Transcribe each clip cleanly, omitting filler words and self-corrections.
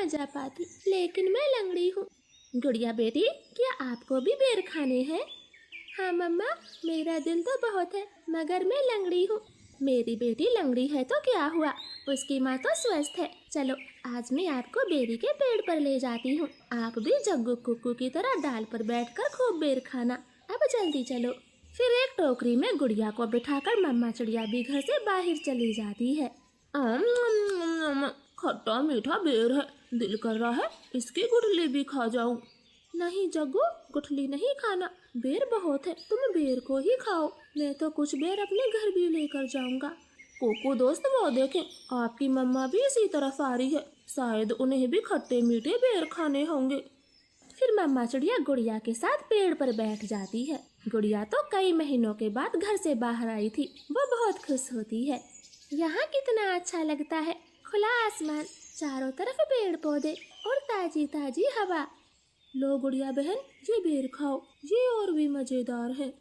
जा पाती, लेकिन मैं लंगड़ी हूँ। गुड़िया बेटी, क्या आपको भी बेर खाने हैं? हाँ मम्मा, मेरा दिल तो बहुत है, मगर मैं लंगड़ी हूँ। मेरी बेटी लंगड़ी है तो क्या हुआ, उसकी माँ तो स्वस्थ है। चलो आज मैं आपको बेरी के पेड़ पर ले जाती हूँ। आप भी जग्गू कुक्कू की तरह डाल पर बैठकर खूब बेर खाना। अब जल्दी चलो। फिर एक टोकरी में गुड़िया को बिठाकर मम्मा चिड़िया भी घर से बाहर चली जाती है। खट्टा मीठा बेर है, दिल कर रहा है इसकी गुठली भी खा जाऊं। नहीं जग्गू, गुठली नहीं खाना, बेर बहुत है, तुम बेर को ही खाओ। मैं तो कुछ बेर अपने घर भी लेकर जाऊंगा। कोको दोस्त, वो देखें, आपकी मम्मा भी इसी तरफ आ रही है, शायद उन्हें भी खट्टे मीठे बेर खाने होंगे। फिर मम्मा चिड़िया गुड़िया के साथ पेड़ पर बैठ जाती है। गुड़िया तो कई महीनों के बाद घर से बाहर आई थी, वो बहुत खुश होती है। यहाँ कितना अच्छा लगता है, खुला आसमान, चारों तरफ पेड़ पौधे और ताजी ताजी हवा। लो गुड़िया बहन, ये बेर खाओ, ये और भी मजेदार है।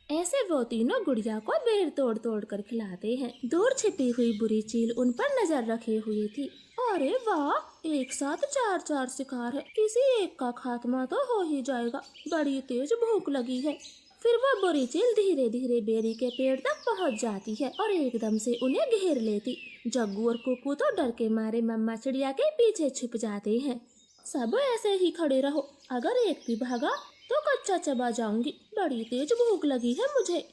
ऐसे वो तीनों गुड़िया को बेर तोड़ तोड़ कर खिलाते हैं। दूर छिपी हुई बुरी चील उन पर नजर रखे हुए थी। अरे वाह, एक साथ चार चार शिकार है, किसी एक का खात्मा तो हो ही जाएगा, बड़ी तेज भूख लगी है। फिर वो बुरी चील धीरे धीरे बेरी के पेड़ तक पहुंच जाती है और एकदम से उन्हें घेर लेती। जग्गू और कुक्कू तो डर के मारे मम्मा चिड़िया के पीछे छिप जाते हैं। सब ऐसे ही खड़े रहो, अगर एक भी भागा तो कच्चा चबा जाऊंगी, बड़ी तेज भूख लगी है मुझे।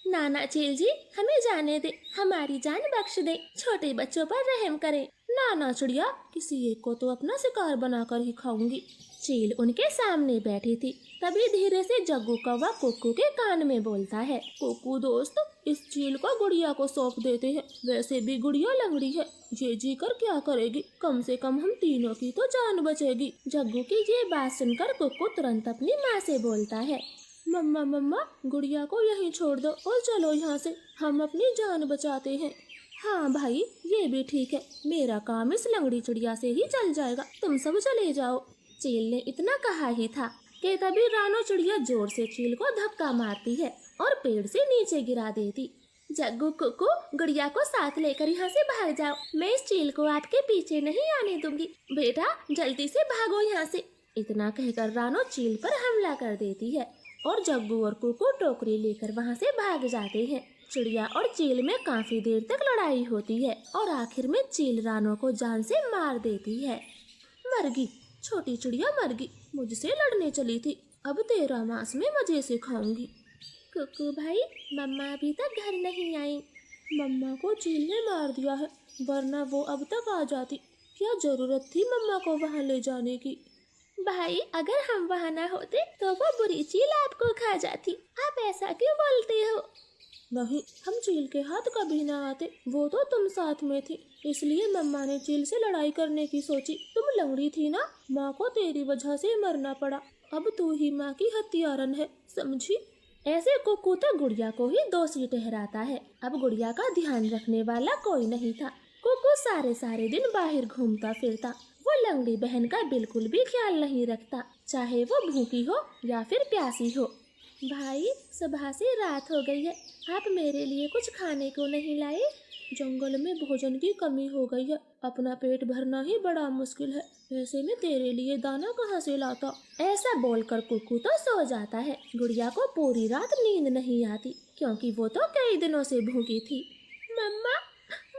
नाना चील जी, हमें जाने दे, हमारी जान बख्श दे, छोटे बच्चों पर रहम करें। नाना चिड़िया, किसी एक को तो अपना शिकार बनाकर ही खाऊंगी। चील उनके सामने बैठी थी। तभी धीरे से जग्गू कौवा कुक्कू के कान में बोलता है, कुक्कू दोस्त, इस चील को गुड़िया को सौंप देते हैं, वैसे भी गुड़िया लंगड़ी है, ये जी कर क्या करेगी, कम से कम हम तीनों की तो जान बचेगी। जग्गू की ये बात सुनकर कुक्कू तुरंत अपनी माँ से बोलता है, मम्मा मम्मा, गुड़िया को यहीं छोड़ दो और चलो यहाँ से, हम अपनी जान बचाते हैं। हाँ भाई, ये भी ठीक है, मेरा काम इस लंगड़ी चिड़िया से ही चल जाएगा, तुम सब चले जाओ। चील ने इतना कहा ही था कि तभी रानो चिड़िया जोर से चील को धक्का मारती है और पेड़ से नीचे गिरा देती। जग्गू कुक्कू, गुड़िया को साथ लेकर यहाँ से भाग जाओ, मैं इस चील को आपके पीछे नहीं आने दूंगी, बेटा जल्दी से भागो यहाँ से। इतना कहकर रानो चील पर हमला कर देती है और जग्गू और कुक्कू टोकरी लेकर वहाँ से भाग जाते हैं। चिड़िया और चील में काफी देर तक लड़ाई होती है और आखिर में चील रानो को जान से मार देती है। मरगी, छोटी चिड़िया मरगी, मुझसे लड़ने चली थी, अब तेरा मांस में मजे से खाऊंगी। कुक्कू भाई, मम्मा अभी तक घर नहीं आई। मम्मा को चील ने मार दिया है, वरना वो अब तक आ जाती, क्या जरूरत थी मम्मा को वहाँ ले जाने की। भाई, अगर हम वहाँ न होते तो वो बुरी चील आपको खा जाती, आप ऐसा क्यों बोलते हो? नहीं, हम चील के हाथ कभी ना आते, वो तो तुम साथ में थी, इसलिए मम्मा ने चील से लड़ाई करने की सोची। तुम लंगड़ी थी ना, माँ को तेरी वजह से मरना पड़ा, अब तू ही माँ की हत्यारन है, समझी? ऐसे कुक्कू तो गुड़िया को ही दोषी ठहराता है। अब गुड़िया का ध्यान रखने वाला कोई नहीं था। कुक्कू सारे दिन बाहर घूमता फिरता, वो लंगड़ी बहन का बिल्कुल भी ख्याल नहीं रखता, चाहे वो भूखी हो या फिर प्यासी हो। भाई, सुबह से रात हो गई है, आप मेरे लिए कुछ खाने को नहीं लाए? जंगल में भोजन की कमी हो गई है, अपना पेट भरना ही बड़ा मुश्किल है, ऐसे में तेरे लिए दाना कहाँ से लाता? ऐसा बोलकर कुक्कू तो सो जाता है। गुड़िया को पूरी रात नींद नहीं आती, क्योंकि वो तो कई दिनों से भूखी थी। मम्मा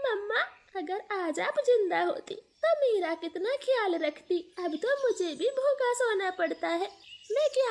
मम्मा, अगर आज आप जिंदा होती तो मेरा कितना ख्याल रखती, अब तो मुझे भी भूखा सोना पड़ता है, मैं क्या